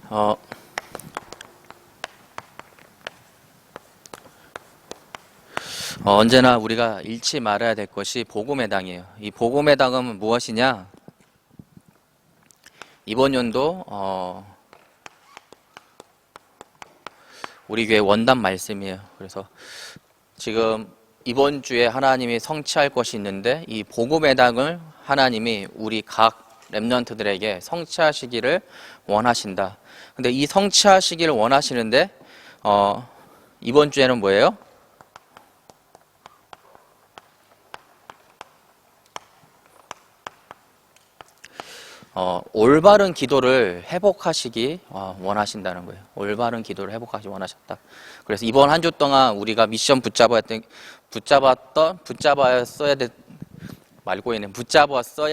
어, 언제나 우리가 잃지 말아야 될 것이 복음의 당이에요. 이 복음의 당은 무엇이냐? 이번 연도 우리 교회 원단 말씀이에요. 그래서 지금 이번 주에 하나님이 성취할 것이 있는데 이 복음의 당을 하나님이 우리 각 렘넌트들에게 성취하시기를 원하신다. 근데 이 성취하시기를 원하시는데 이번 주에는 뭐예요? 올바른 기도를 회복하시기 원하신다는 거예요. 올바른 기도를 회복하기 원하셨다. 그래서 이번 한 주 동안 우리가 미션 붙잡았어야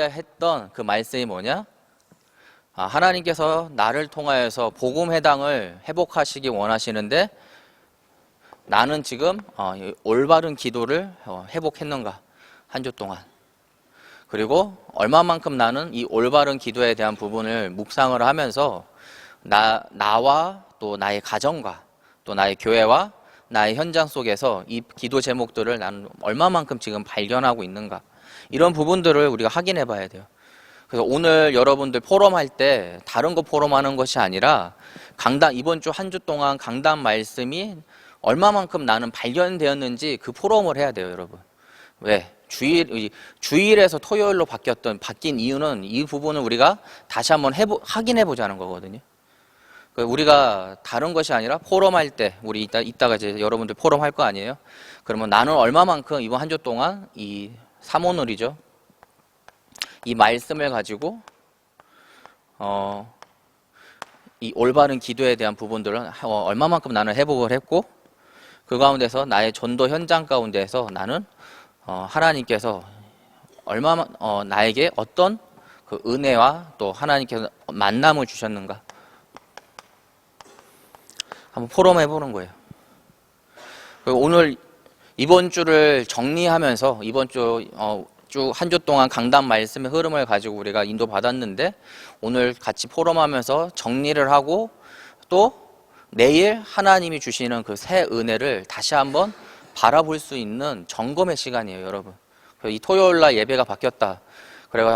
했던 그 말씀이 뭐냐? 하나님께서 나를 통하여서 복음 회당을 회복하시기 원하시는데 나는 지금 올바른 기도를 회복했는가? 한 주 동안. 그리고 얼마만큼 나는 이 올바른 기도에 대한 부분을 묵상을 하면서 나와 또 나의 가정과 또 나의 교회와 나의 현장 속에서 이 기도 제목들을 나는 얼마만큼 지금 발견하고 있는가, 이런 부분들을 우리가 확인해 봐야 돼요. 그래서 오늘 여러분들 포럼할 때 다른 거 포럼하는 것이 아니라 이번 주 한 주 동안 강단 말씀이 얼마만큼 나는 발견되었는지 그 포럼을 해야 돼요, 여러분. 왜? 주일에서 토요일로 바뀐 이유는 이 부분을 우리가 다시 한번 확인해 보자는 거거든요. 우리가 다른 것이 아니라 포럼할 때, 우리 이따가 이제 여러분들 포럼할 거 아니에요? 그러면 나는 얼마만큼 이번 한 주 동안 이 사모놀이죠, 이 말씀을 가지고 이 올바른 기도에 대한 부분들은 얼마만큼 나는 회복을 했고, 그 가운데서 나의 전도 현장 가운데서 나는 하나님께서 나에게 어떤 그 은혜와 또 하나님께서 만남을 주셨는가, 한번 포럼해 보는 거예요. 그리고 오늘 이번 주를 정리하면서 이번 주 한 주 동안 강단 말씀의 흐름을 가지고 우리가 인도 받았는데, 오늘 같이 포럼하면서 정리를 하고 또 내일 하나님이 주시는 그 새 은혜를 다시 한번 바라볼 수 있는 점검의 시간이에요, 여러분. 이 토요일 날 예배가 바뀌었다. 그래가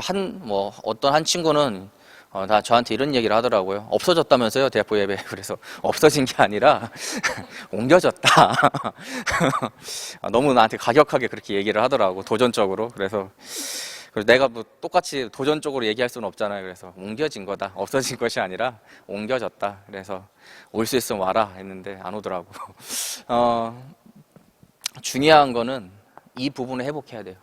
어떤 한 친구는 다 저한테 이런 얘기를 하더라고요. 없어졌다면서요, 대포 예배. 그래서 없어진 게 아니라 옮겨졌다. 너무 나한테 가격하게 그렇게 얘기를 하더라고, 도전적으로. 그래서 내가 똑같이 도전적으로 얘기할 수는 없잖아요. 그래서 옮겨진 거다. 없어진 것이 아니라 옮겨졌다. 그래서 올 수 있으면 와라 했는데 안 오더라고. 중요한 거는 이 부분을 회복해야 돼요.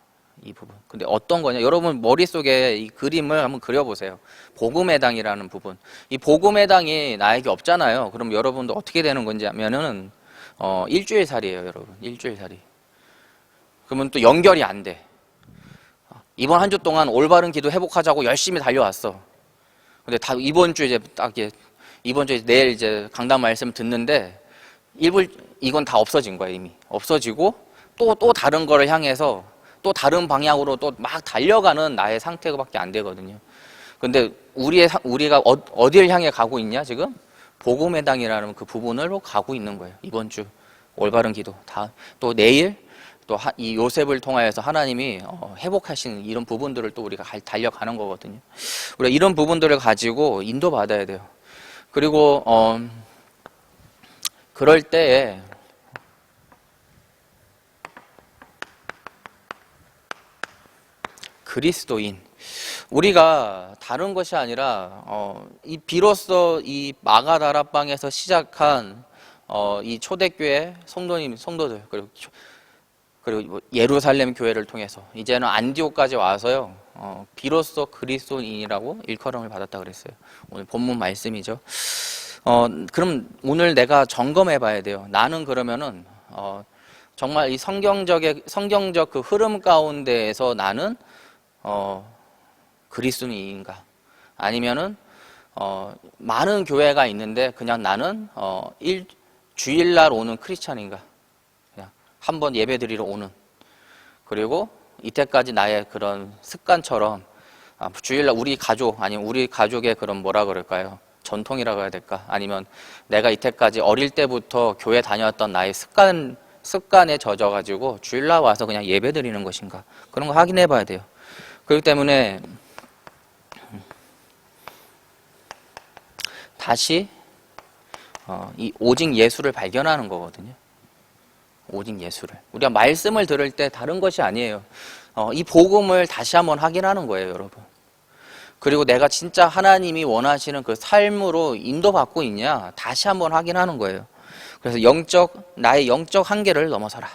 이 부분. 근데 어떤 거냐? 여러분 머릿속에 이 그림을 한번 그려보세요. 복음의 당이라는 부분. 이 복음의 당이 나에게 없잖아요. 그럼 여러분도 어떻게 되는 건지 하면은 일주일 살이에요, 여러분. 일주일 살이. 그러면 또 연결이 안 돼. 이번 한 주 동안 올바른 기도 회복하자고 열심히 달려왔어. 근데 이번 주에 내일 이제 강단 말씀 듣는데 이건 다 없어진 거야, 이미. 없어지고 또 다른 거를 향해서 또 다른 방향으로 또 막 달려가는 나의 상태밖에 안 되거든요. 근데 우리가 어디를 향해 가고 있냐, 지금? 복음의 당이라는 그 부분으로 가고 있는 거예요. 이번 주 올바른 기도. 또 내일 또 이 요셉을 통하여서 하나님이 회복하시는 이런 부분들을 또 우리가 달려가는 거거든요. 우리가 이런 부분들을 가지고 인도받아야 돼요. 그리고 그럴 때에 그리스도인, 우리가 다른 것이 아니라 비로소 이 마가다락방에서 시작한 이 초대교회 성도들, 그리고 예루살렘 교회를 통해서 이제는 안디옥까지 와서요, 비로소 그리스도인이라고 일컬음을 받았다 그랬어요. 오늘 본문 말씀이죠. 그럼 오늘 내가 점검해 봐야 돼요. 나는 그러면은 정말 이 성경적 그 흐름 가운데에서 나는 그리스도인인가? 아니면은 많은 교회가 있는데 그냥 나는 주일날 오는 크리스찬인가? 그냥 한번 예배드리러 오는. 그리고 이때까지 나의 그런 습관처럼 주일날 우리 가족, 아니면 우리 가족의 그런 뭐라 그럴까요? 전통이라고 해야 될까? 아니면 내가 이때까지 어릴 때부터 교회 다녔던 나의 습관에 젖어가지고 주일날 와서 그냥 예배 드리는 것인가? 그런 거 확인해 봐야 돼요. 그렇기 때문에 다시 이 오직 예수를 발견하는 거거든요. 오직 예수를. 우리가 말씀을 들을 때 다른 것이 아니에요. 이 복음을 다시 한번 확인하는 거예요, 여러분. 그리고 내가 진짜 하나님이 원하시는 그 삶으로 인도받고 있냐 다시 한번 확인하는 거예요. 그래서 나의 영적 한계를 넘어서라.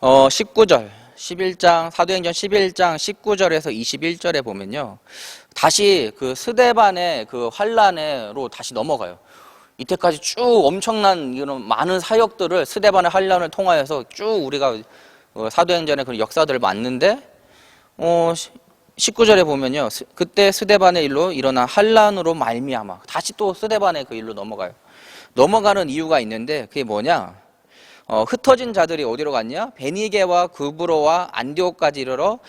어, 19절 11장 사도행전 11장 19절에서 21절에 보면요, 다시 그 스데반의 그 환란으로 다시 넘어가요. 이때까지 쭉 엄청난 이런 많은 사역들을 스데반의 환란을 통하여서 쭉 우리가 사도행전의 그런 역사들을 봤는데 19절에 보면요, 그때 스데반의 일로 일어난 환란으로 말미암아 다시 또 스데반의 그 일로 넘어가는 이유가 있는데, 그게 뭐냐, 흩어진 자들이 어디로 갔냐? 베니게와 구브로와 안디옥까지 이르러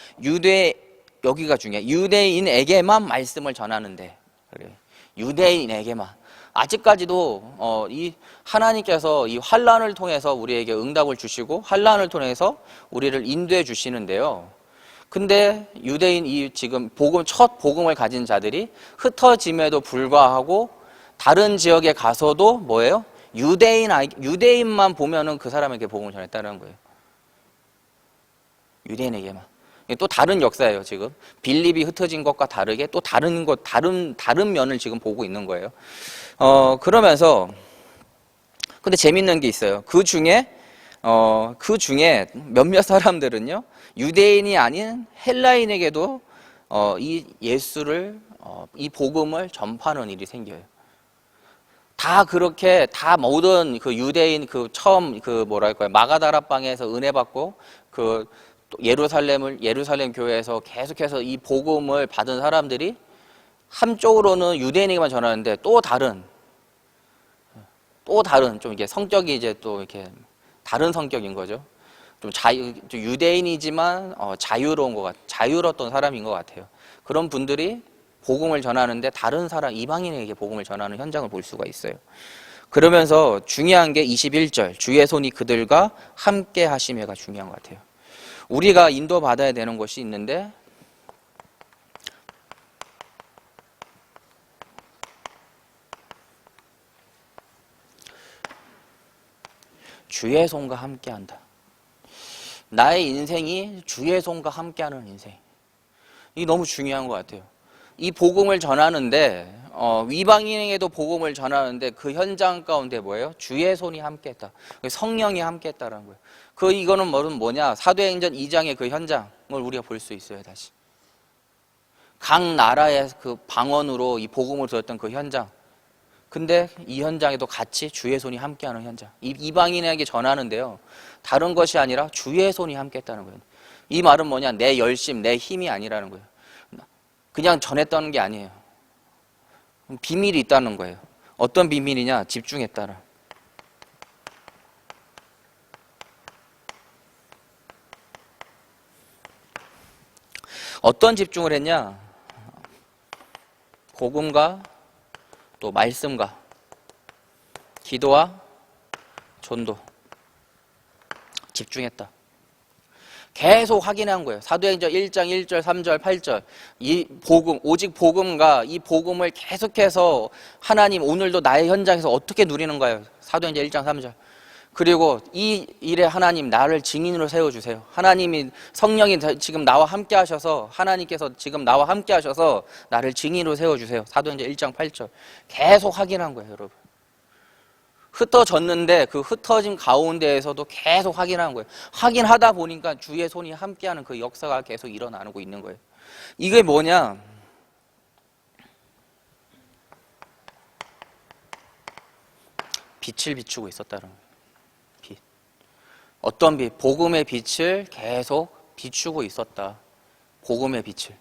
여기가 중요해. 유대인에게만 말씀을 전하는데, 그래. 유대인에게만. 아직까지도 이 하나님께서 이 환란을 통해서 우리에게 응답을 주시고 환란을 통해서 우리를 인도해 주시는데요. 근데 유대인 지금 첫 복음을 가진 자들이 흩어짐에도 불구하고 다른 지역에 가서도 뭐예요? 유대인만 보면은 그 사람에게 복음을 전했다는 거예요. 유대인에게만. 또 다른 역사예요, 지금. 빌립이 흩어진 것과 다르게 또 다른 면을 지금 보고 있는 거예요. 그러면서, 근데 재밌는 게 있어요. 그 중에 몇몇 사람들은요, 유대인이 아닌 헬라인에게도 이 예수를, 이 복음을 전파하는 일이 생겨요. 다 그렇게 모든 그 유대인 처음 마가다라 방에서 은혜 받고 예루살렘 교회에서 계속해서 이 복음을 받은 사람들이 한쪽으로는 유대인에게만 전하는데 또 다른 좀 이게 성격이 이제 또 이렇게 다른 성격인 거죠. 좀 유대인이지만 자유로웠던 사람인 것 같아요. 그런 분들이 복음을 전하는데 다른 사람, 이방인에게 복음을 전하는 현장을 볼 수가 있어요. 그러면서 중요한 게 21절, 주의 손이 그들과 함께 하심에가 중요한 것 같아요. 우리가 인도받아야 되는 것이 있는데, 주의 손과 함께 한다. 나의 인생이 주의 손과 함께 하는 인생. 이게 너무 중요한 것 같아요. 이 복음을 전하는데, 이방인에게도 복음을 전하는데 그 현장 가운데 뭐예요? 주의 손이 함께했다. 성령이 함께했다라는 거예요. 이거는 뭐냐? 사도행전 2장의 그 현장을 우리가 볼 수 있어요, 다시. 각 나라의 그 방언으로 이 복음을 들었던 그 현장. 근데 이 현장에도 같이 주의 손이 함께하는 현장. 이방인에게 전하는데요, 다른 것이 아니라 주의 손이 함께했다는 거예요. 이 말은 뭐냐? 내 열심, 내 힘이 아니라는 거예요. 그냥 전했다는 게 아니에요. 비밀이 있다는 거예요. 어떤 비밀이냐? 집중했다라. 어떤 집중을 했냐? 복음과 또 말씀과 기도와 전도. 집중했다. 계속 확인한 거예요. 사도행전 1장 1절, 3절, 8절. 이 복음, 오직 복음과 이 복음을 계속해서 하나님 오늘도 나의 현장에서 어떻게 누리는가요? 사도행전 1장 3절. 그리고 이 일에 하나님 나를 증인으로 세워주세요. 하나님이 성령이 지금 나와 함께 하셔서, 하나님께서 지금 나와 함께 하셔서 나를 증인으로 세워주세요. 사도행전 1장 8절. 계속 확인한 거예요, 여러분. 흩어졌는데 그 흩어진 가운데에서도 계속 확인하는 거예요. 확인하다 보니까 주의 손이 함께하는 그 역사가 계속 일어나고 있는 거예요. 이게 뭐냐? 빛을 비추고 있었다는 거예요. 빛. 어떤 빛? 복음의 빛을 계속 비추고 있었다. 복음의 빛을.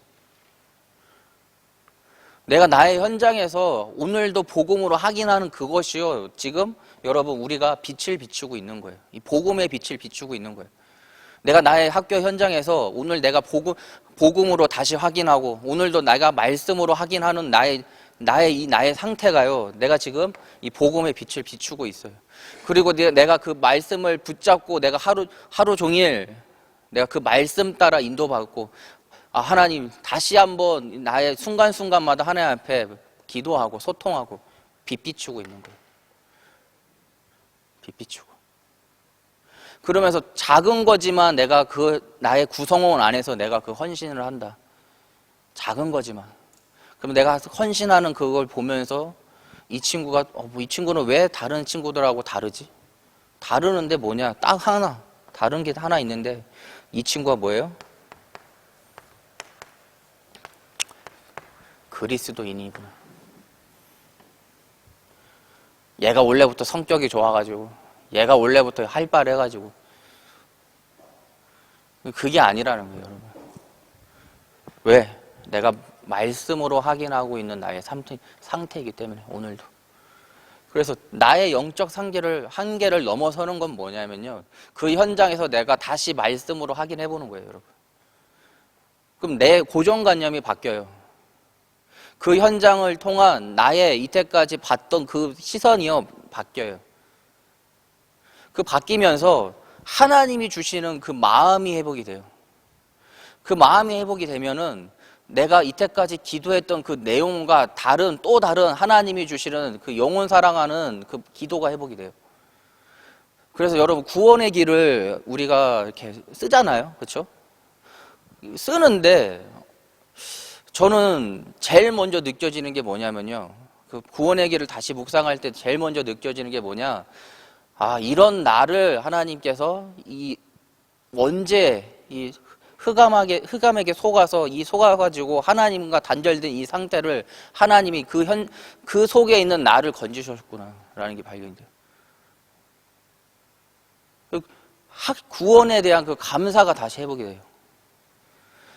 내가 나의 현장에서 오늘도 복음으로 확인하는 그것이요. 지금 여러분 우리가 빛을 비추고 있는 거예요. 이 복음의 빛을 비추고 있는 거예요. 내가 나의 학교 현장에서 오늘 내가 복음으로 다시 확인하고 오늘도 내가 말씀으로 확인하는 나의 상태가요. 내가 지금 이 복음의 빛을 비추고 있어요. 그리고 내가 그 말씀을 붙잡고 내가 하루 종일 내가 그 말씀 따라 인도받고 하나님 다시 한번 나의 순간순간마다 하나님 앞에 기도하고 소통하고 빛 비추고 있는 거예요. 빛 비추고. 그러면서 작은 거지만 내가 그 나의 구성원 안에서 내가 그 헌신을 한다. 작은 거지만. 그럼 내가 헌신하는 그걸 보면서 이 친구가 이 친구는 왜 다른 친구들하고 다르지? 다르는데 뭐냐? 딱 하나. 다른 게 하나 있는데 이 친구가 뭐예요? 그리스도인이구나. 얘가 원래부터 성격이 좋아가지고 얘가 원래부터 활발해가지고 그게 아니라는 거예요, 여러분. 왜? 내가 말씀으로 확인하고 있는 나의 상태이기 때문에 오늘도. 그래서 나의 영적 한계를 넘어서는 건 뭐냐면요. 그 현장에서 내가 다시 말씀으로 확인해보는 거예요, 여러분. 그럼 내 고정관념이 바뀌어요. 그 현장을 통한 나의 이때까지 봤던 그 시선이요, 바뀌어요. 그 바뀌면서 하나님이 주시는 그 마음이 회복이 돼요. 그 마음이 회복이 되면은 내가 이때까지 기도했던 그 내용과 또 다른 하나님이 주시는 그 영혼 사랑하는 그 기도가 회복이 돼요. 그래서 여러분 구원의 길을 우리가 이렇게 쓰잖아요. 그렇죠? 쓰는데 저는 제일 먼저 느껴지는 게 뭐냐면요. 그 구원의 길을 다시 묵상할 때 제일 먼저 느껴지는 게 뭐냐. 이런 나를 하나님께서 언제 흑암에게 속아가지고 하나님과 단절된 이 상태를 하나님이 그 속에 있는 나를 건지셨구나 라는 게 발견이 돼요. 구원에 대한 그 감사가 다시 회복이 돼요.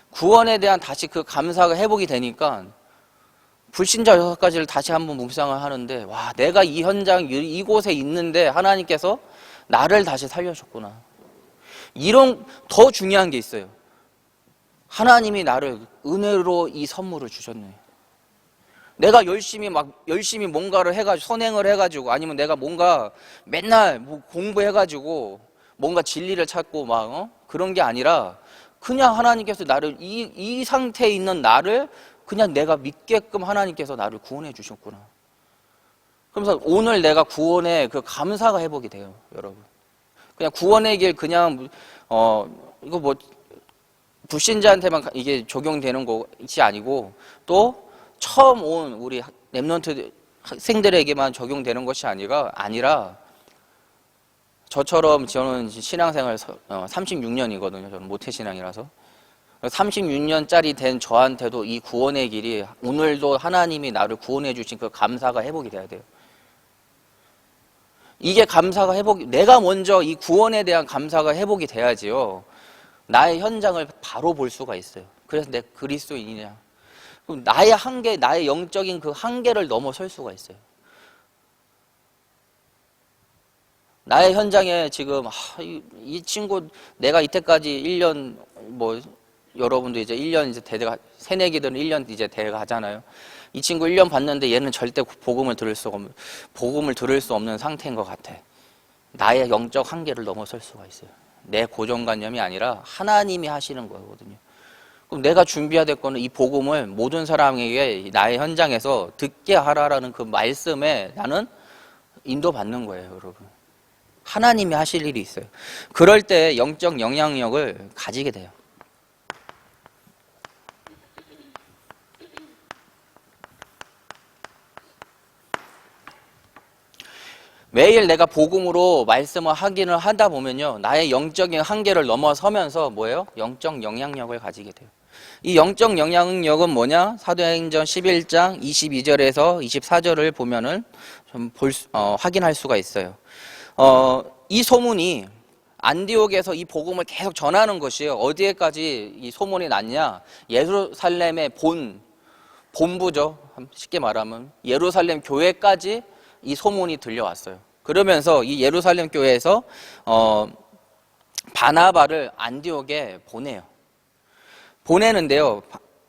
구원에 대한 다시 그 감사가 회복이 되니까 불신자 6가지를 다시 한번 묵상을 하는데 내가 이 현장 이곳에 있는데 하나님께서 나를 다시 살려줬구나. 이런 더 중요한 게 있어요. 하나님이 나를 은혜로 이 선물을 주셨네. 내가 열심히 뭔가를 해가지고 선행을 해가지고 아니면 내가 뭔가 맨날 공부해가지고 뭔가 진리를 찾고 그런 게 아니라 그냥 하나님께서 나를 이 상태에 있는 나를 그냥 내가 믿게끔 하나님께서 나를 구원해 주셨구나. 그러면서 오늘 내가 구원의 그 감사가 회복이 돼요, 여러분. 그냥 구원의 길 이거 불신자한테만 이게 적용되는 것이 아니고 또 처음 온 우리 렘넌트 학생들에게만 적용되는 것이 아니라 저처럼 저는 신앙생활 36년이거든요. 저는 모태신앙이라서 36년짜리 된 저한테도 이 구원의 길이 오늘도 하나님이 나를 구원해 주신 그 감사가 회복이 돼야 돼요. 이게 감사가 내가 먼저 이 구원에 대한 감사가 회복이 돼야지요. 나의 현장을 바로 볼 수가 있어요. 그래서 내 그리스도인이냐. 그럼 나의 한계, 나의 영적인 그 한계를 넘어설 수가 있어요. 나의 현장에 지금 이 친구 내가 이때까지 1년 여러분도 이제 1년 이제 대대가 새내기들은 1년 이제 대가 하잖아요. 이 친구 1년 봤는데 얘는 절대 복음을 들을 수 없는 상태인 것 같아. 나의 영적 한계를 넘어설 수가 있어요. 내 고정관념이 아니라 하나님이 하시는 거거든요. 그럼 내가 준비해야 될 거는 이 복음을 모든 사람에게 나의 현장에서 듣게 하라라는 그 말씀에 나는 인도받는 거예요, 여러분. 하나님이 하실 일이 있어요. 그럴 때 영적 영향력을 가지게 돼요. 매일 내가 복음으로 말씀을 확인을 하다 보면요, 나의 영적인 한계를 넘어서면서 뭐예요? 영적 영향력을 가지게 돼요. 이 영적 영향력은 뭐냐? 사도행전 11장 22절에서 24절을 보면은 좀 확인할 수가 있어요. 이 소문이 안디옥에서 이 복음을 계속 전하는 것이에요. 어디에까지 이 소문이 났냐? 예루살렘의 본부죠. 쉽게 말하면 예루살렘 교회까지 이 소문이 들려왔어요. 그러면서 이 예루살렘 교회에서 바나바를 안디옥에 보내요. 보내는데요.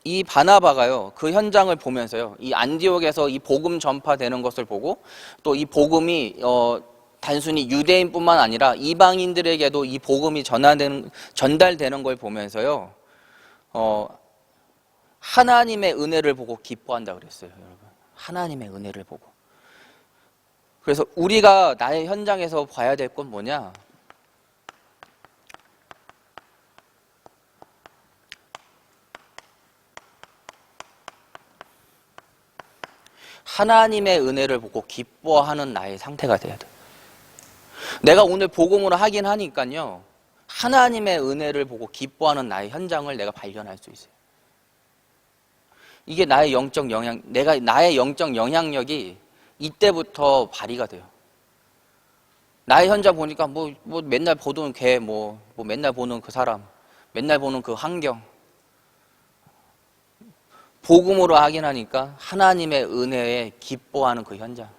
이 바나바가요, 그 현장을 보면서요, 이 안디옥에서 이 복음 전파되는 것을 보고, 또 이 복음이 단순히 유대인뿐만 아니라 이방인들에게도 이 복음이 전달되는 걸 보면서요, 하나님의 은혜를 보고 기뻐한다 그랬어요, 여러분. 하나님의 은혜를 보고. 그래서 우리가 나의 현장에서 봐야 될 건 뭐냐? 하나님의 은혜를 보고 기뻐하는 나의 상태가 돼야 돼. 내가 오늘 복음으로 하긴 하니까요, 하나님의 은혜를 보고 기뻐하는 나의 현장을 내가 발견할 수 있어요. 이게 나의 영적 영향력이 이때부터 발휘가 돼요. 나의 현장 보니까 뭐 맨날 보던 걔, 맨날 보는 그 사람, 맨날 보는 그 환경, 복음으로 하긴 하니까 하나님의 은혜에 기뻐하는 그 현장.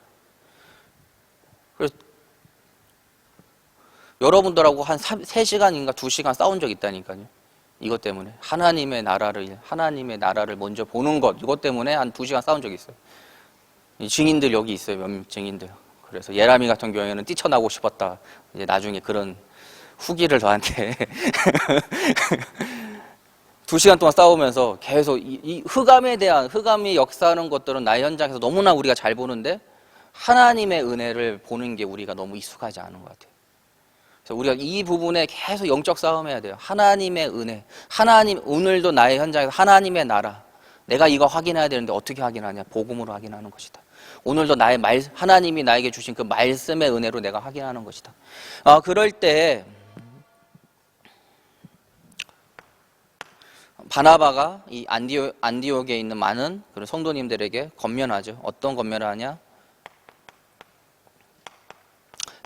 그래서 여러분들하고 한 3시간인가 2시간 싸운 적 있다니까요. 이것 때문에 하나님의 나라를 먼저 보는 것, 이것 때문에 한 2시간 싸운 적이 있어요. 이 증인들 여기 있어요. 몇몇 증인들. 그래서 예람이 같은 경우에는 뛰쳐나오고 싶었다. 이제 나중에 그런 후기를 저한테 2시간 동안 싸우면서 계속 이 흑암이 역사하는 것들은 나의 현장에서 너무나 우리가 잘 보는데 하나님의 은혜를 보는 게 우리가 너무 익숙하지 않은 것 같아요. 그래서 우리가 이 부분에 계속 영적 싸움해야 돼요. 하나님의 은혜, 오늘도 나의 현장에서 하나님의 나라, 내가 이거 확인해야 되는데 어떻게 확인하냐? 복음으로 확인하는 것이다. 오늘도 하나님이 나에게 주신 그 말씀의 은혜로 내가 확인하는 것이다. 그럴 때 바나바가 이 안디옥에 있는 많은 그런 성도님들에게 권면하죠. 어떤 권면을 하냐?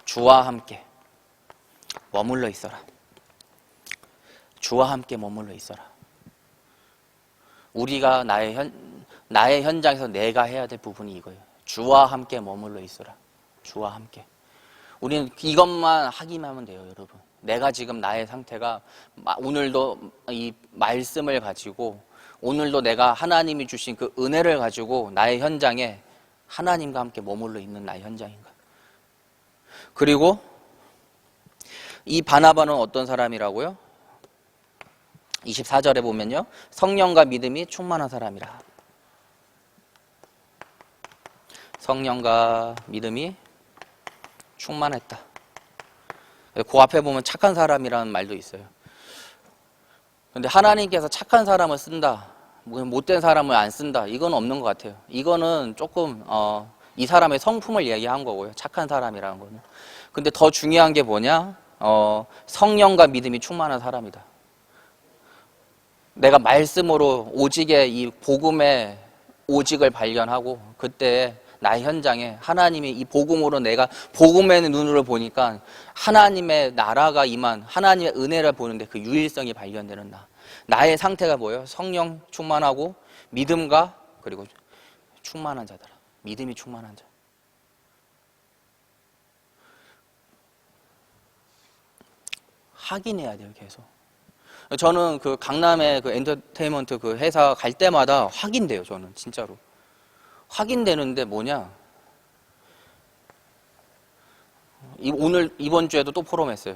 주와 함께 머물러 있어라. 주와 함께 머물러 있어라. 우리가 나의 현장에서 내가 해야 될 부분이 이거예요. 주와 함께 머물러 있어라. 주와 함께. 우리는 이것만 하기만 하면 돼요, 여러분. 내가 지금 나의 상태가 오늘도 이 말씀을 가지고, 오늘도 내가 하나님이 주신 그 은혜를 가지고 나의 현장에 하나님과 함께 머물러 있는 나의 현장인가. 그리고 이 바나바는 어떤 사람이라고요? 24절에 보면요, 성령과 믿음이 충만한 사람이라. 성령과 믿음이 충만했다. 그 앞에 보면 착한 사람이라는 말도 있어요. 근데 하나님께서 착한 사람을 쓴다, 못된 사람을 안 쓴다, 이건 없는 것 같아요. 이거는 조금 이 사람의 성품을 얘기한 거고요. 착한 사람이라는 거는. 근데 더 중요한 게 뭐냐? 성령과 믿음이 충만한 사람이다. 내가 말씀으로 오직의 이 복음의 오직을 발견하고, 그때 나의 현장에 하나님이 이 복음으로 내가 복음의 눈으로 보니까 하나님의 나라가 임한 하나님의 은혜를 보는데 그 유일성이 발견되는 나의 상태가 뭐예요? 성령 충만하고 믿음과 그리고 충만한 자더라. 믿음이 충만한 자. 확인해야 돼요, 계속. 저는 그 강남의 그 엔터테인먼트 그 회사 갈 때마다 확인돼요, 저는 진짜로. 확인되는데 뭐냐? 이번 주에도 또 포럼했어요.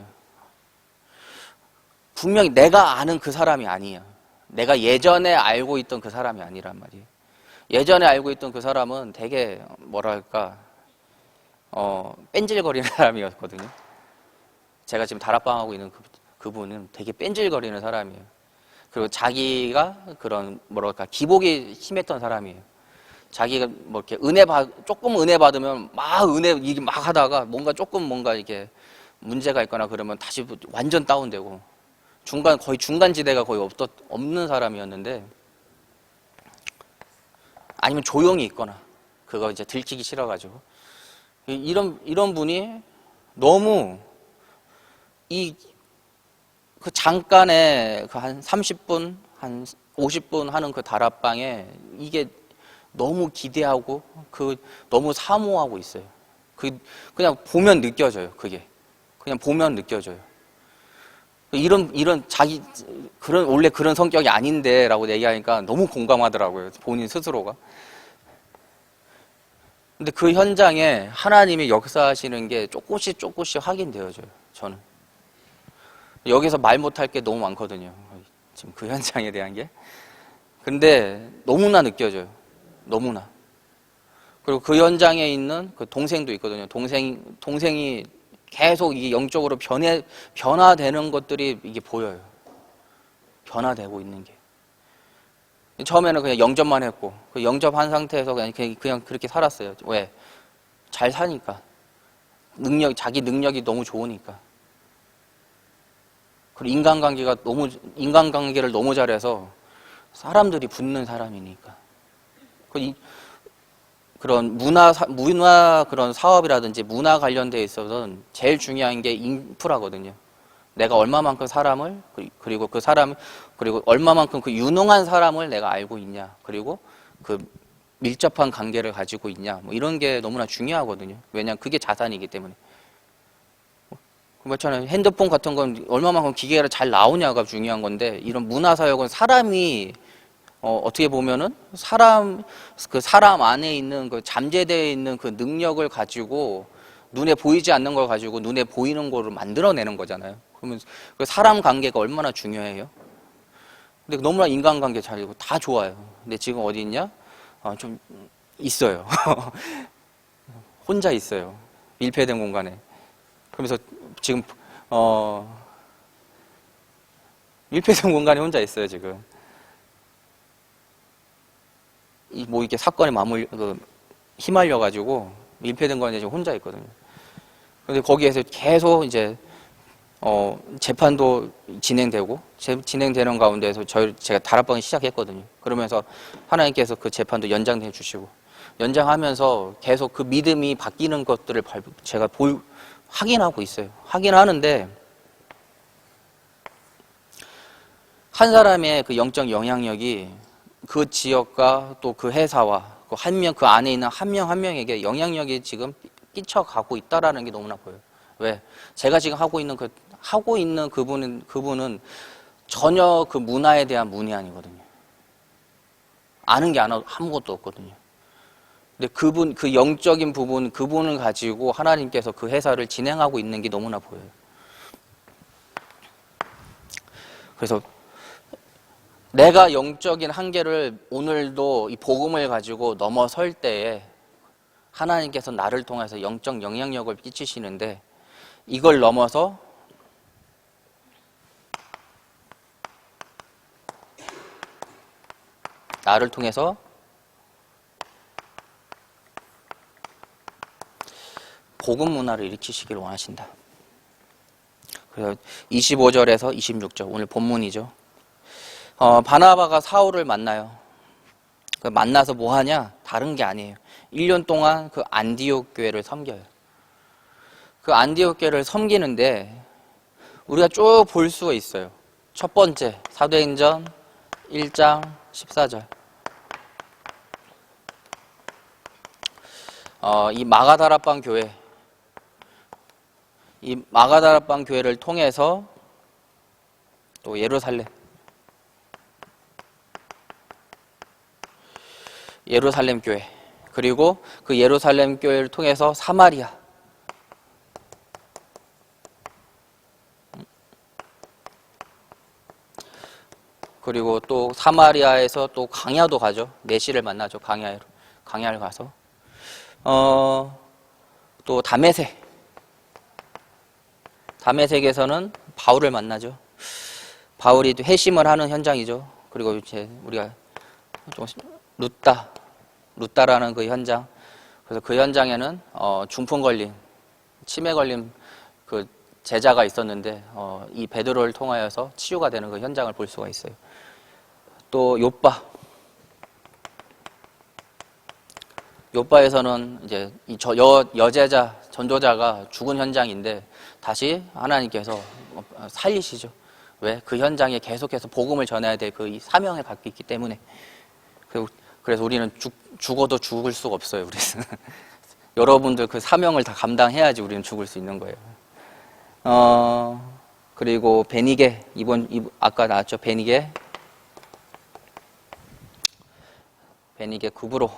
분명히 내가 아는 그 사람이 아니야. 내가 예전에 알고 있던 그 사람이 아니란 말이에요. 예전에 알고 있던 그 사람은 되게 뭐랄까 뺀질거리는 사람이었거든요. 제가 지금 다락방하고 있는 그분은 되게 뺀질거리는 사람이에요. 그리고 자기가 그런 뭐랄까 기복이 심했던 사람이에요. 자기가 뭐 이렇게 조금 은혜 받으면 이게 막 하다가 뭔가 이렇게 문제가 있거나 그러면 다시 완전 다운되고 거의 중간지대가 거의 없는 사람이었는데, 아니면 조용히 있거나 그거 이제 들키기 싫어가지고 이런 분이 너무 그 잠깐의 그 한 30분, 한 50분 하는 그 다락방에 이게 너무 기대하고 너무 사모하고 있어요. 그냥 보면 느껴져요. 그게 그냥 보면 느껴져요. 이런 자기 원래 그런 성격이 아닌데라고 얘기하니까 너무 공감하더라고요. 본인 스스로가. 근데 그 현장에 하나님이 역사하시는 게 조금씩 확인되어져요. 저는 여기서 말 못할 게 너무 많거든요. 지금 그 현장에 대한 게. 근데 너무나 느껴져요. 너무나. 그리고 그 현장에 있는 그 동생도 있거든요. 동생이 계속 이게 영적으로 변화되는 것들이 이게 보여요. 변화되고 있는 게. 처음에는 그냥 영접만 했고, 그 영접한 상태에서 그냥 그렇게 살았어요. 왜? 잘 사니까. 자기 능력이 너무 좋으니까. 그리고 인간관계를 너무 잘해서 사람들이 붙는 사람이니까. 그런 문화 그런 사업이라든지 문화 관련돼 있어서는 제일 중요한 게 인프라거든요. 내가 얼마만큼 사람을 그리고 얼마만큼 그 유능한 사람을 내가 알고 있냐, 그리고 그 밀접한 관계를 가지고 있냐, 뭐 이런 게 너무나 중요하거든요. 왜냐하면 그게 자산이기 때문에. 그렇잖아요. 핸드폰 같은 건 얼마만큼 기계가 잘 나오냐가 중요한 건데, 이런 문화사역은 사람이 어떻게 보면은 사람 안에 있는 그 잠재되어 있는 그 능력을 가지고 눈에 보이지 않는 걸 가지고 눈에 보이는 거를 만들어내는 거잖아요. 그러면 그 사람 관계가 얼마나 중요해요? 근데 너무나 인간관계 잘이고 다 좋아요. 근데 지금 어디 있냐? 좀 있어요. 혼자 있어요. 밀폐된 공간에. 그러면서 지금 밀폐된 공간에 혼자 있어요. 지금 뭐 이렇게 사건에 휘말려 가지고 밀폐된 공간에 지금 혼자 있거든요. 근데 거기에서 계속 이제 재판도 진행되는 가운데서 제가 다락방을 시작했거든요. 그러면서 하나님께서 그 재판도 연장해 주시고, 연장하면서 계속 그 믿음이 바뀌는 것들을 제가 확인하고 있어요. 확인하는데, 한 사람의 그 영적 영향력이 그 지역과 또 그 회사와 그 안에 있는 한 명 한 명에게 영향력이 지금 끼쳐가고 있다라는 게 너무나 보여요. 왜? 제가 지금 하고 있는 그분은 전혀 그 문화에 대한 문외한이거든요. 아는 게 아무것도 없거든요. 근데 그 영적인 그분을 가지고 하나님께서 그 회사를 진행하고 있는 게 너무나 보여요. 그래서 내가 영적인 한계를 오늘도 이 복음을 가지고 넘어설 때에 하나님께서 나를 통해서 영적 영향력을 끼치시는데, 이걸 넘어서 나를 통해서 복음 문화를 일으키시길 원하신다. 그래서 25절에서 26절, 오늘 본문이죠. 바나바가 사울을 만나요. 만나서 뭐 하냐? 다른 게 아니에요. 1년 동안 그 안디옥 교회를 섬겨요. 그 안디옥 교회를 섬기는데 우리가 쭉 볼 수가 있어요. 첫 번째, 사도행전 1장 14절. 이 마가다락방 교회를 통해서 또 예루살렘 교회, 그리고 그 예루살렘 교회를 통해서 사마리아, 그리고 또 사마리아에서 또 강야도 가죠. 내시를 만나죠. 강야를 가서 또 다메섹에서는 바울을 만나죠. 바울이 또 회심을 하는 현장이죠. 그리고 이제 우리가 좀 루따라는 그 현장, 그래서 그 현장에는 중풍 걸린, 치매 걸린 그 제자가 있었는데 이 베드로를 통하여서 치유가 되는 그 현장을 볼 수가 있어요. 또 요바에서는 이제 이 여제자 전도자가 죽은 현장인데 다시 하나님께서 살리시죠. 왜? 그 현장에 계속해서 복음을 전해야 될 그 사명을 갖고 있기 때문에. 그리고 그래서 우리는 죽어도 죽을 수가 없어요. 우리는 여러분들 그 사명을 다 감당해야지 우리는 죽을 수 있는 거예요. 그리고 베니게 아까 나왔죠. 베니게 구브로,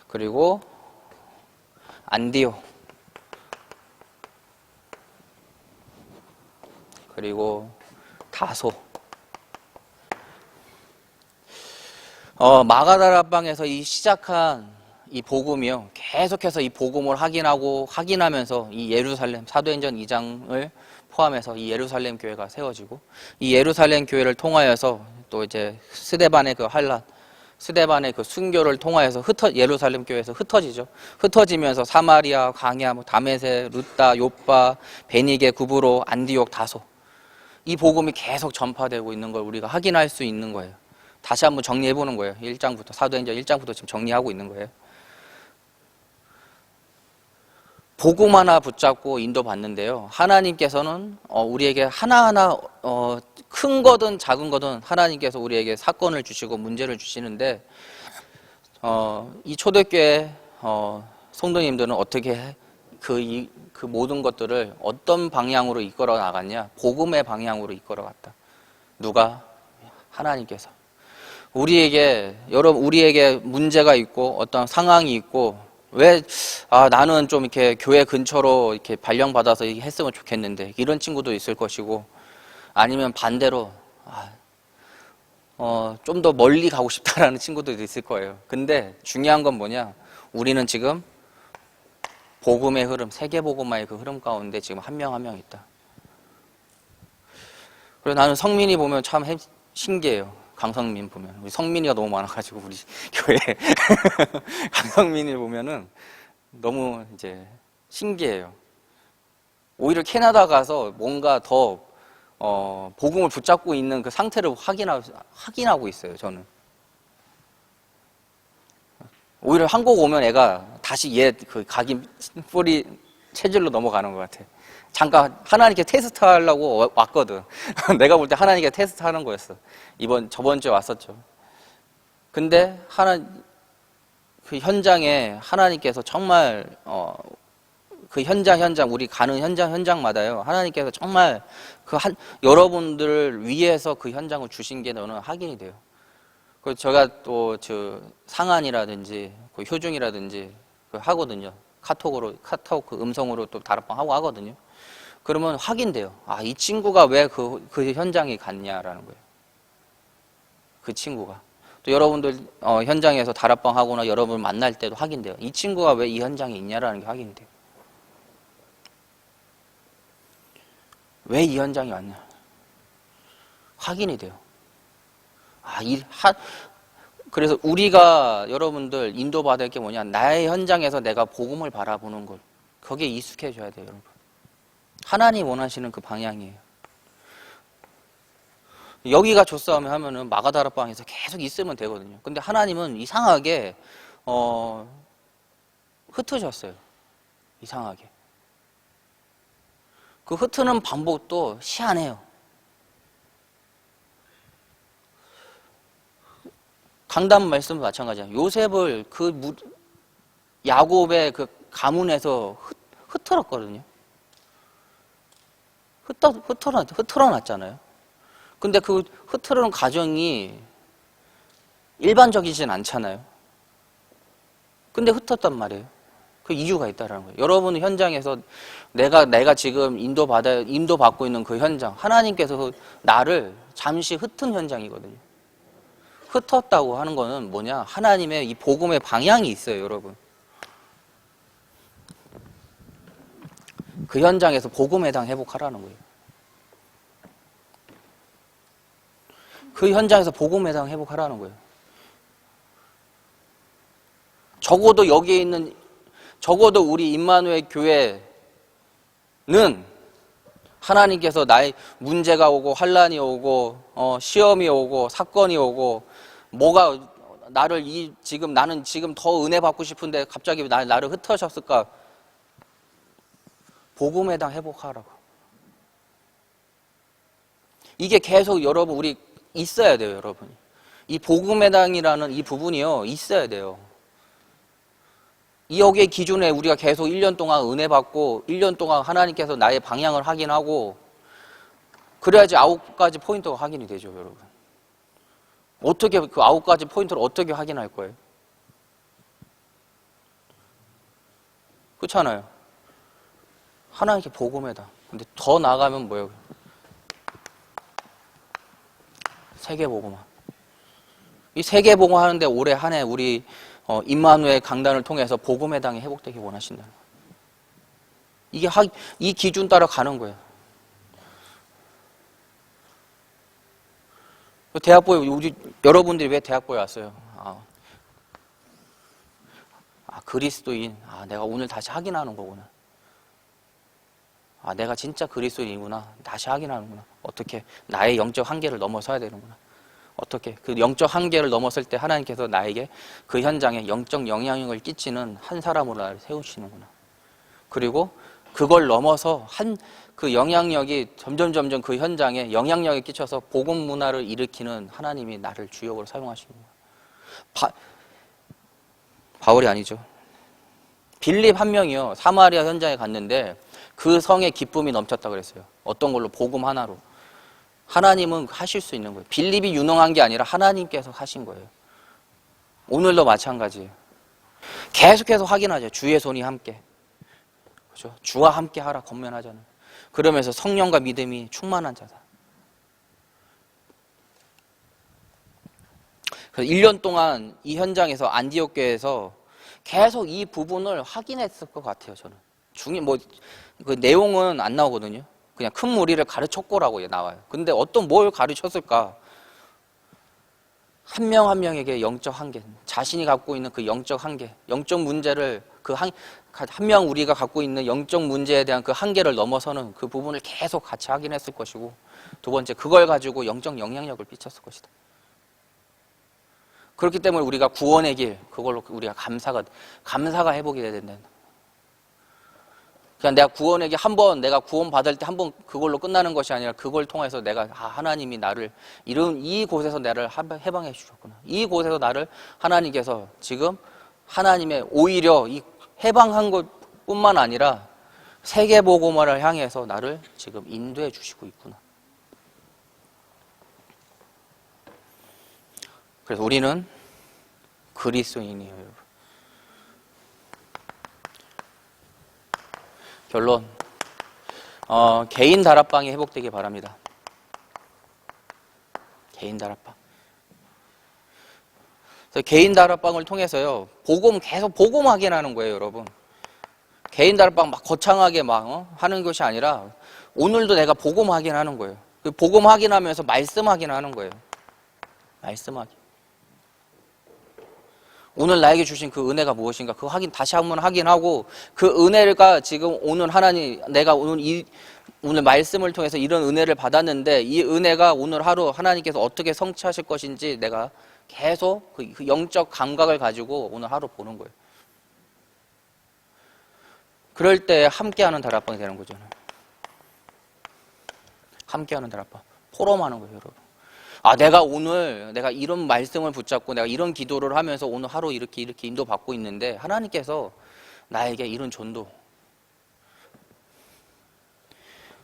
그리고 안디오, 그리고 다소. 마가다락방에서 이 시작한 이 복음이요, 계속해서 이 복음을 확인하면서 이 예루살렘, 사도행전 2장을 포함해서 이 예루살렘 교회가 세워지고, 이 예루살렘 교회를 통하여서 또 이제 스데반의 그 환란, 스데반의 그 순교를 통하여서 예루살렘 교회에서 흩어지죠. 흩어지면서 사마리아, 강야, 다메세, 루따, 요빠, 베니게, 구브로, 안디옥, 다소, 이 복음이 계속 전파되고 있는 걸 우리가 확인할 수 있는 거예요. 다시 한번 정리해 보는 거예요. 1장부터, 사도행전 1장부터 지금 정리하고 있는 거예요. 복음 하나 붙잡고 인도받는데요, 하나님께서는 우리에게 하나하나 큰 거든 작은 거든 하나님께서 우리에게 사건을 주시고 문제를 주시는데, 이 초대교회 성도님들은 어떻게 그 모든 것들을 어떤 방향으로 이끌어 나갔냐? 복음의 방향으로 이끌어 갔다. 누가? 하나님께서. 우리에게 문제가 있고 어떤 상황이 있고, 나는 좀 이렇게 교회 근처로 이렇게 발령받아서 했으면 좋겠는데, 이런 친구도 있을 것이고, 아니면 반대로 좀 더 멀리 가고 싶다라는 친구들도 있을 거예요. 근데 중요한 건 뭐냐? 우리는 지금 복음의 흐름, 세계 복음화의 그 흐름 가운데 지금 한 명 한 명 있다. 그래서 나는 성민이 보면 참 신기해요. 강성민 보면, 우리 성민이가 너무 많아가지고 우리 교회에 강성민을 보면은 너무 이제 신기해요. 오히려 캐나다 가서 뭔가 더 복음을 붙잡고 있는 그 상태를 확인하고 있어요. 저는 오히려 한국 오면 애가 다시 그 각인 뿌리 체질로 넘어가는 것 같아. 잠깐 하나님께 테스트 하려고 왔거든. 내가 볼 때 하나님께 테스트 하는 거였어. 저번 주에 왔었죠. 근데 그 현장에 하나님께서 정말 그 현장 우리 가는 현장마다요, 하나님께서 정말 여러분들을 위해서 그 현장을 주신 게 너는 확인이 돼요. 그래서 제가 또 상한이라든지 그 효중이라든지 하거든요. 카톡 그 음성으로 또 다락방 하고 하거든요. 그러면 확인돼요. 이 친구가 왜 그 현장에 갔냐라는 거예요. 그 친구가. 또 여러분들 현장에서 다락방 하거나 여러분을 만날 때도 확인돼요. 이 친구가 왜 이 현장에 있냐라는 게 확인돼요. 왜 이 현장에 왔냐? 확인이 돼요. 그래서 우리가 여러분들 인도받을 게 뭐냐? 나의 현장에서 내가 복음을 바라보는 것. 거기에 익숙해져야 돼요, 여러분. 하나님 원하시는 그 방향이에요. 여기가 조싸움이 하면은 마가다락방에서 계속 있으면 되거든요. 근데 하나님은 이상하게 흩으셨어요. 이상하게. 그 흩트는 반복도 희한해요. 강단 말씀도 마찬가지예요. 요셉을 야곱의 그 가문에서 흩어놨거든요. 흩어놨잖아요. 근데 그 흩어놓은 과정이 일반적이진 않잖아요. 근데 흩었단 말이에요. 그 이유가 있다라는 거예요. 여러분 현장에서 내가 지금 인도받고 있는 그 현장, 하나님께서 나를 잠시 흩은 현장이거든요. 흩었다고 하는 거는 뭐냐? 하나님의 이 복음의 방향이 있어요, 여러분. 그 현장에서 복음의 당 회복하라는 거예요. 그 현장에서 복음의 당 회복하라는 거예요. 적어도 여기에 있는, 적어도 우리 임마누엘 교회는 하나님께서 나의 문제가 오고 환란이 오고 시험이 오고 사건이 오고 나는 지금 더 은혜 받고 싶은데 갑자기 나를 흩으셨을까? 복음에 당 회복하라고. 이게 계속 여러분 우리 있어야 돼요, 여러분. 이 복음회당이라는 이 부분이요, 있어야 돼요. 여기의 기준에 우리가 계속 1년 동안 은혜 받고 1년 동안 하나님께서 나의 방향을 확인하고 그래야지 9가지 포인트가 확인이 되죠, 여러분. 어떻게 그 9가지 포인트를 어떻게 확인할 거예요? 그렇잖아요. 하나님께 복음회당. 근데 더 나아가면 뭐예요? 세계복음. 이 세계복음 하는데 올해 한 해 우리 임마누엘 강단을 통해서 복음회당이 회복되기 원하신다. 이게 이 기준 따라 가는 거예요. 대학보에 우리 여러분들이 왜 대학보에 왔어요? 그리스도인. 내가 오늘 다시 확인하는 거구나. 내가 진짜 그리스도인이구나. 다시 확인하는구나. 어떻게 나의 영적 한계를 넘어서야 되는구나. 어떻게 그 영적 한계를 넘었을 때 하나님께서 나에게 그 현장에 영적 영향력을 끼치는 한 사람으로 나를 세우시는구나. 그리고 그걸 넘어서 그 영향력이 점점 그 현장에 영향력이 끼쳐서 복음 문화를 일으키는 하나님이 나를 주역으로 사용하시는 거예요. 바울이 아니죠. 빌립 한 명이요, 사마리아 현장에 갔는데 그 성에 기쁨이 넘쳤다 그랬어요. 어떤 걸로? 복음 하나로. 하나님은 하실 수 있는 거예요. 빌립이 유능한 게 아니라 하나님께서 하신 거예요. 오늘도 마찬가지예요. 계속해서 확인하죠. 주의 손이 함께. 그렇죠? 주와 함께 하라 권면하잖아요. 그러면서 성령과 믿음이 충만한 자다. 그래서 1년 동안 이 현장에서 안디옥 교회에서 계속 이 부분을 확인했을 것 같아요. 저는 그 내용은 안 나오거든요. 그냥 큰 무리를 가르쳤고라고 나와요. 근데 뭘 가르쳤을까? 한 명 한 명에게 영적 한계, 자신이 갖고 있는 그 영적 한계, 영적 문제를 한 명 우리가 갖고 있는 영적 문제에 대한 그 한계를 넘어서는 그 부분을 계속 같이 확인했을 것이고, 두 번째, 그걸 가지고 영적 영향력을 끼쳤을 것이다. 그렇기 때문에 우리가 구원의 길, 그걸로 우리가 감사가 회복이 돼야 된다. 그냥 내가 구원에게 내가 구원 받을 때 한번 그걸로 끝나는 것이 아니라 그걸 통해서 내가 하나님이 나를 이 곳에서 나를 해방해 주셨구나. 이 곳에서 나를 하나님께서 지금 하나님의 오히려 이 해방한 것뿐만 아니라 세계 복음화를 향해서 나를 지금 인도해 주시고 있구나. 그래서 우리는 그리스도인이에요, 여러분. 결론, 개인 다락방이 회복되기 바랍니다. 개인 다락방. 그래서 개인 다락방을 통해서요, 계속 복음 확인하는 거예요, 여러분. 개인 다락방 막 거창하게 하는 것이 아니라 오늘도 내가 복음 확인하는 거예요. 그 복음 확인하면서 말씀 확인하는 거예요. 말씀 확인. 오늘 나에게 주신 그 은혜가 무엇인가? 그거 다시 한번 확인하고, 그 은혜가 지금 오늘 내가 오늘 말씀을 통해서 이런 은혜를 받았는데, 이 은혜가 오늘 하루 하나님께서 어떻게 성취하실 것인지 내가 계속 그 영적 감각을 가지고 오늘 하루 보는 거예요. 그럴 때 함께하는 다락방이 되는 거잖아요. 함께하는 다락방. 포럼하는 거예요, 여러분. 내가 이런 말씀을 붙잡고 내가 이런 기도를 하면서 오늘 하루 이렇게 인도받고 있는데 하나님께서 나에게 이런 전도,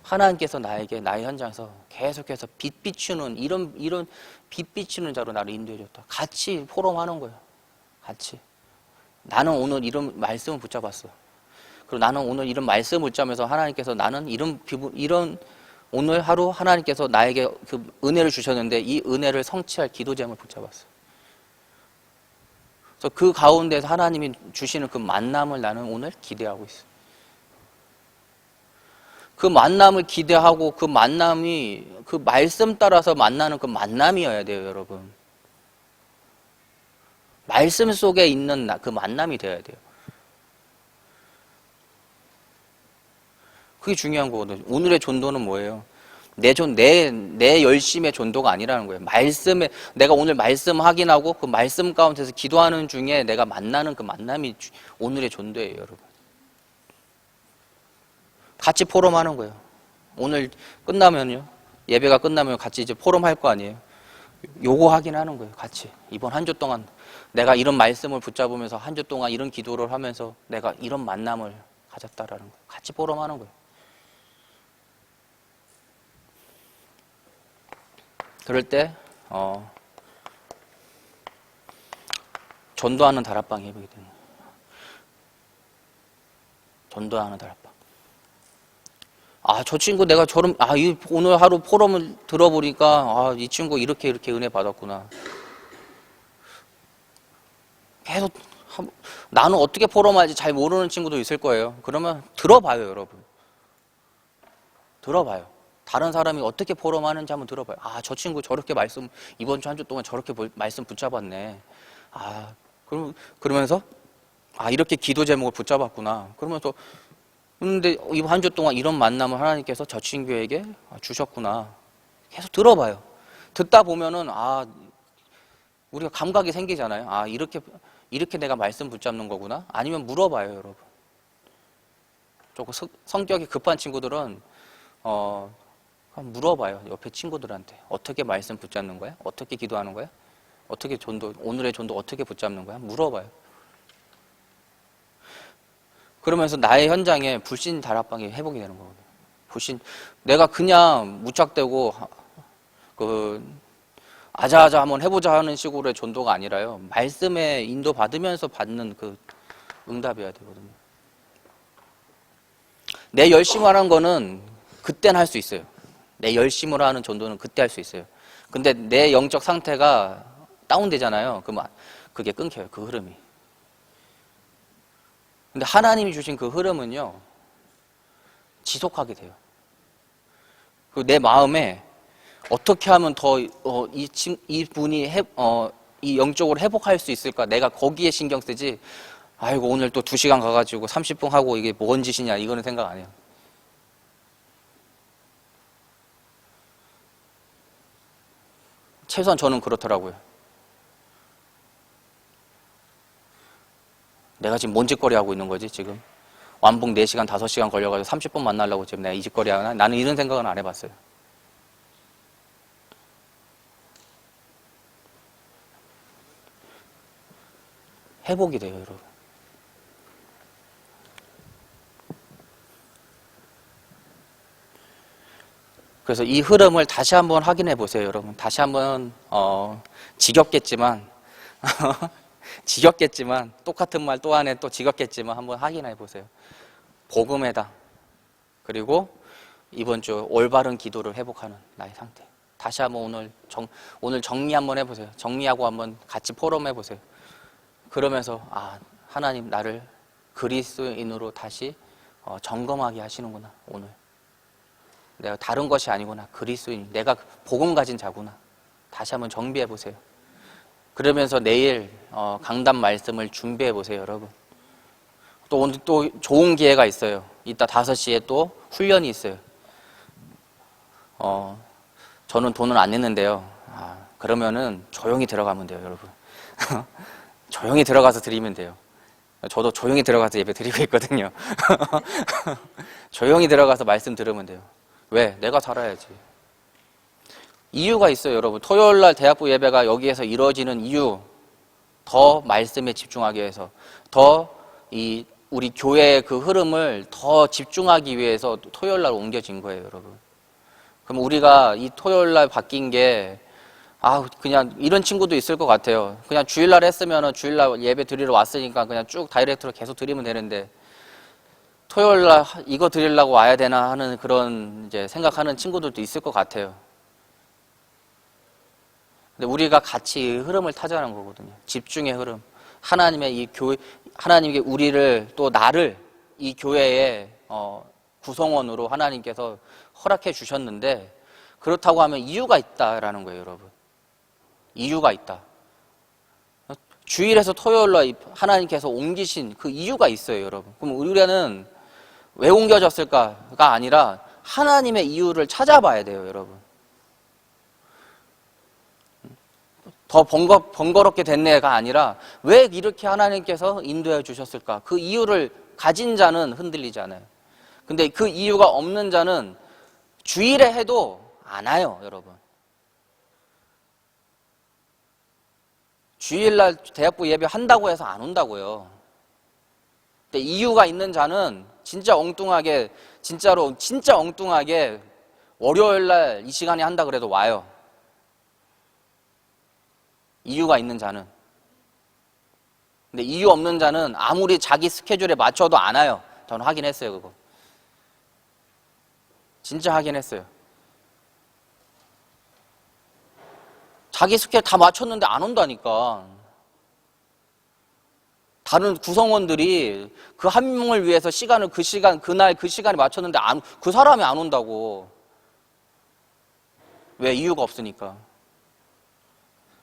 하나님께서 나에게 나의 현장에서 계속해서 빛 비추는 이런 빛 비추는 자로 나를 인도해 줬다. 같이 포럼하는 거예요. 같이. 나는 오늘 이런 말씀을 붙잡았어. 그리고 나는 오늘 이런 말씀을 붙잡으면서 하나님께서 나는 이런 오늘 하루 하나님께서 나에게 그 은혜를 주셨는데 이 은혜를 성취할 기도 제목을 붙잡았어요. 그래서 그 가운데서 하나님이 주시는 그 만남을 나는 오늘 기대하고 있어요. 그 만남을 기대하고 그 만남이 그 말씀 따라서 만나는 그 만남이어야 돼요, 여러분. 말씀 속에 있는 그 만남이 되어야 돼요. 그게 중요한 거거든요. 오늘의 전도는 뭐예요? 내 열심의 전도가 아니라는 거예요. 내가 오늘 말씀 확인하고 그 말씀 가운데서 기도하는 중에 내가 만나는 그 만남이 오늘의 전도예요, 여러분. 같이 포럼하는 거예요. 오늘 끝나면요, 예배가 끝나면 같이 이제 포럼 할 거 아니에요. 요거 하긴 하는 거예요. 같이 이번 한 주 동안 내가 이런 말씀을 붙잡으면서 한 주 동안 이런 기도를 하면서 내가 이런 만남을 가졌다라는 거 같이 포럼하는 거예요. 그럴 때 전도하는 다락방이 해보게 되는 거예요. 전도하는 다락방. 저 친구 내가 오늘 하루 포럼을 들어보니까 이 친구 이렇게 은혜 받았구나. 계속 나는 어떻게 포럼할지 잘 모르는 친구도 있을 거예요. 그러면 들어봐요, 여러분. 들어봐요. 다른 사람이 어떻게 포럼하는지 한번 들어봐요. 저 친구 저렇게 말씀 이번 주 한 주 동안 저렇게 말씀 붙잡았네. 그러면서 이렇게 기도 제목을 붙잡았구나. 그러면서 근데 이번 한 주 동안 이런 만남을 하나님께서 저 친구에게 주셨구나. 계속 들어봐요. 듣다 보면은 우리가 감각이 생기잖아요. 이렇게 내가 말씀 붙잡는 거구나. 아니면 물어봐요, 여러분. 조금 성격이 급한 친구들은 한번 물어봐요. 옆에 친구들한테 어떻게 말씀 붙잡는 거야? 어떻게 기도하는 거야? 어떻게 오늘의 전도 어떻게 붙잡는 거야? 물어봐요. 그러면서 나의 현장에 불신 다락방이 회복이 되는 거거든요. 내가 그냥 무짝대고 아자아자 한번 해보자 하는 식으로의 전도가 아니라요. 말씀에 인도받으면서 받는 그 응답이어야 되거든요. 내 열심을 하는 거는 그때는 할 수 있어요. 내 열심으로 하는 전도는 그때 할 수 있어요. 근데 내 영적 상태가 다운되잖아요. 그러면 그게 끊겨요. 그 흐름이. 근데 하나님이 주신 그 흐름은요, 지속하게 돼요. 그리고 내 마음에 어떻게 하면 더 이분이 이 영적으로 회복할 수 있을까? 내가 거기에 신경 쓰지. 오늘 또 2시간 가가지고 30분 하고 이게 뭔 짓이냐? 이거는 생각 안 해요. 최소한 저는 그렇더라고요. 내가 지금 뭔 짓거리 하고 있는 거지, 지금? 완봉 4시간, 5시간 걸려가지고 30분 만나려고 지금 내가 이 짓거리 하나? 나는 이런 생각은 안 해봤어요. 회복이 돼요, 여러분. 그래서 이 흐름을 다시 한번 확인해 보세요, 여러분. 다시 한번 지겹겠지만 지겹겠지만 똑같은 말 또 안에 또 지겹겠지만 한번 확인해 보세요. 복음에다 그리고 이번 주 올바른 기도를 회복하는 나의 상태. 다시 한번 오늘 정리 한번 해보세요. 정리하고 한번 같이 포럼해 보세요. 그러면서 하나님 나를 그리스도인으로 다시 점검하게 하시는구나. 오늘 내가 다른 것이 아니구나. 그리스도인, 내가 복음 가진 자구나. 다시 한번 정비해 보세요. 그러면서 내일 강단 말씀을 준비해 보세요, 여러분. 또 오늘 또 좋은 기회가 있어요. 이따 5시에 또 훈련이 있어요. 저는 돈을 안 냈는데요. 그러면은 조용히 들어가면 돼요, 여러분. 조용히 들어가서 드리면 돼요. 저도 조용히 들어가서 예배 드리고 있거든요. 조용히 들어가서 말씀 들으면 돼요. 왜? 내가 살아야지. 이유가 있어요, 여러분. 토요일날 대학부 예배가 여기에서 이루어지는 이유, 더 말씀에 집중하기 위해서, 더 우리 교회의 그 흐름을 더 집중하기 위해서 토요일날 옮겨진 거예요, 여러분. 그럼 우리가 이 토요일날 바뀐 게 그냥 이런 친구도 있을 것 같아요. 그냥 주일날 했으면은 주일날 예배 드리러 왔으니까 그냥 쭉 다이렉트로 계속 드리면 되는데 토요일날 이거 드리려고 와야 되나 하는 그런 이제 생각하는 친구들도 있을 것 같아요. 근데 우리가 같이 흐름을 타자는 거거든요. 집중의 흐름. 하나님의 이 교회, 하나님께 우리를 또 나를 이 교회의 구성원으로 하나님께서 허락해 주셨는데 그렇다고 하면 이유가 있다라는 거예요, 여러분. 이유가 있다. 주일에서 토요일로 하나님께서 옮기신 그 이유가 있어요, 여러분. 그럼 우리는 왜 옮겨졌을까가 아니라 하나님의 이유를 찾아봐야 돼요, 여러분. 더 번거롭게 됐네가 아니라 왜 이렇게 하나님께서 인도해 주셨을까? 그 이유를 가진 자는 흔들리지 않아요. 근데 그 이유가 없는 자는 주일에 해도 안 와요, 여러분. 주일날 대학부 예배 한다고 해서 안 온다고요. 근데 이유가 있는 자는 진짜 엉뚱하게, 진짜로 진짜 엉뚱하게 월요일날 이 시간에 한다 그래도 와요. 이유가 있는 자는. 근데 이유 없는 자는 아무리 자기 스케줄에 맞춰도 안 와요. 저는 확인했어요, 그거. 진짜 확인했어요. 자기 스케줄 다 맞췄는데 안 온다니까. 다른 구성원들이 그 한 명을 위해서 시간을 그 시간, 그날 그 시간에 맞췄는데 그 사람이 안 온다고. 왜? 이유가 없으니까.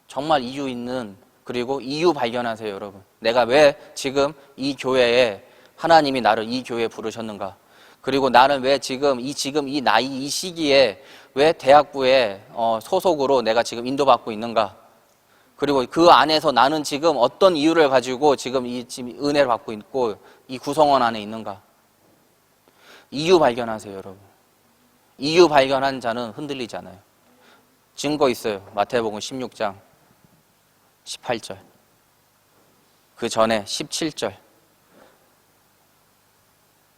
정말 이유 있는, 그리고 이유 발견하세요, 여러분. 내가 왜 지금 이 교회에, 하나님이 나를 이 교회에 부르셨는가? 그리고 나는 왜 지금 이 나이, 이 시기에 왜 대학부에 소속으로 내가 지금 인도받고 있는가? 그리고 그 안에서 나는 지금 어떤 이유를 가지고 지금 은혜를 받고 있고 이 구성원 안에 있는가? 이유 발견하세요, 여러분. 이유 발견한 자는 흔들리지 않아요. 증거 있어요. 마태복음 16장 18절. 그 전에 17절.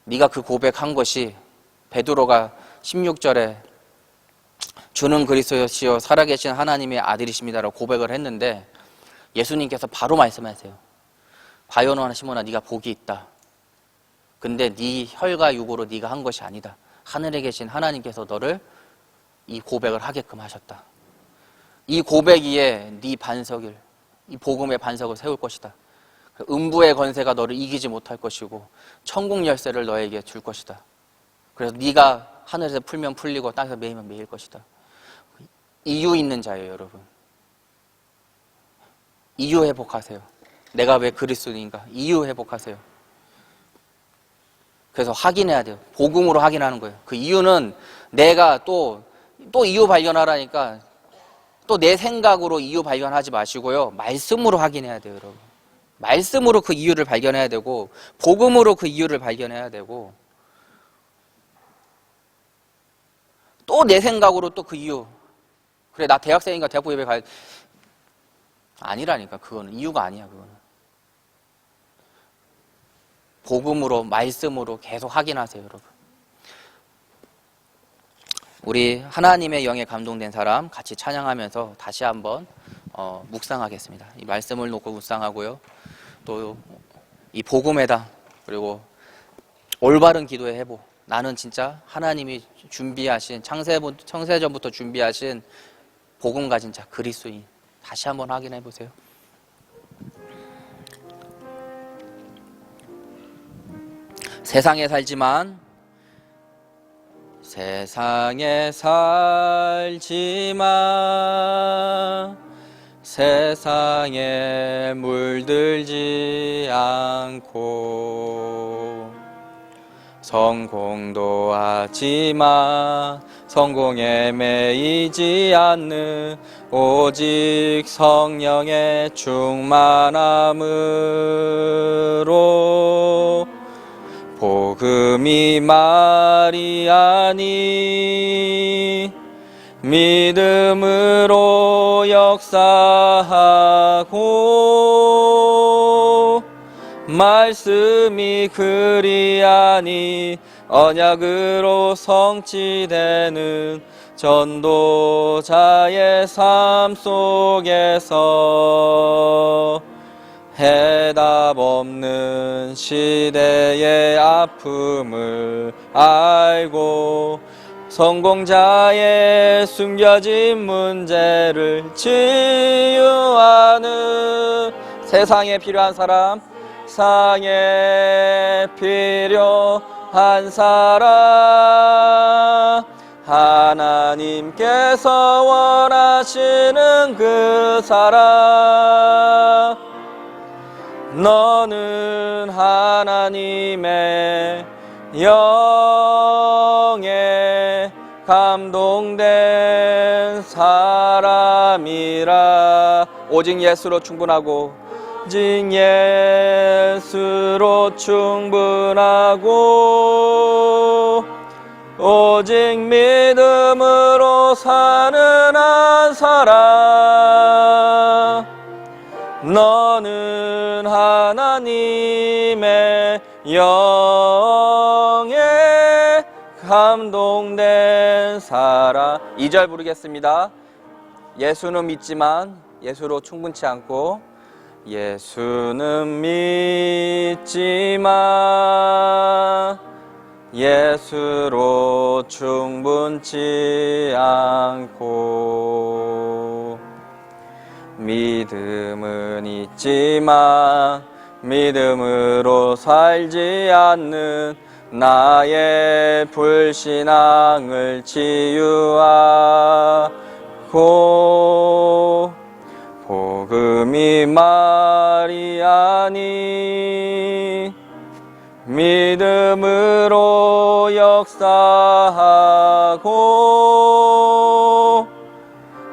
네가 그 고백한 것이, 베드로가 16절에 주는 그리스도시요 살아계신 하나님의 아들이십니다라고 고백을 했는데, 예수님께서 바로 말씀하세요. 바요나 시몬아, 네가 복이 있다. 근데 네 혈과 육으로 네가 한 것이 아니다. 하늘에 계신 하나님께서 너를 이 고백을 하게끔 하셨다. 이 고백 위에 네 반석을, 이 복음의 반석을 세울 것이다. 음부의 권세가 너를 이기지 못할 것이고 천국 열쇠를 너에게 줄 것이다. 그래서 네가 하늘에서 풀면 풀리고 땅에서 매이면 매일 것이다. 이유 있는 자예요, 여러분. 이유 회복하세요. 내가 왜 그리스도인가? 이유 회복하세요. 그래서 확인해야 돼요. 복음으로 확인하는 거예요. 그 이유는 내가 또 이유 발견하라니까 또 내 생각으로 이유 발견하지 마시고요. 말씀으로 확인해야 돼요, 여러분. 말씀으로 그 이유를 발견해야 되고, 복음으로 그 이유를 발견해야 되고, 또 내 생각으로 또 그 이유. 그래, 나 대학생이니까 대학부 예배 가야, 아니라니까. 그거는 이유가 아니야. 그거는 복음으로, 말씀으로 계속 확인하세요, 여러분. 우리 하나님의 영에 감동된 사람 같이 찬양하면서 다시 한번 묵상하겠습니다. 이 말씀을 놓고 묵상하고요. 또 이 복음에다, 그리고 올바른 기도의 회복. 나는 진짜 하나님이 준비하신, 창세전부터 준비하신 복음 가진 자, 그리스도인. 다시 한번 확인해 보세요. 세상에 살지만 세상에 물들지 않고 성공도 하지만 성공에 매이지 않는 오직 성령의 충만함으로 복음이 말이 아니 믿음으로 역사하고 말씀이 그리하니 언약으로 성취되는 전도자의 삶 속에서 해답 없는 시대의 아픔을 알고 성공자의 숨겨진 문제를 치유하는 세상에 필요한 사람, 세상에 필요한 사람, 하나님께서 원하시는 그 사람, 너는 하나님의 영에 감동된 사람이라. 오직 예수로 충분하고 오직 예수로 충분하고 오직 믿음으로 사는 한 사람, 너는 하나님의 영에 감동된 사람. 2절 부르겠습니다. 예수는 믿지만 예수로 충분치 않고, 예수는 믿지만 예수로 충분치 않고, 믿음은 있지만 믿음으로 살지 않는 나의 불신앙을 치유하고, 복음이 말이 아닌 믿음으로 역사하고,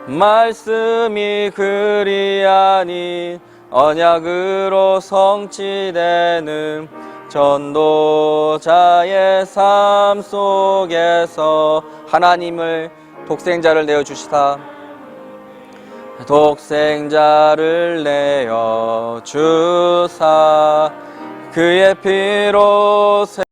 말씀이 글이 아닌 언약으로 성취되는 전도자의 삶 속에서 하나님을 독생자를 내어주시다. 독생자를 내어주사 그의 피로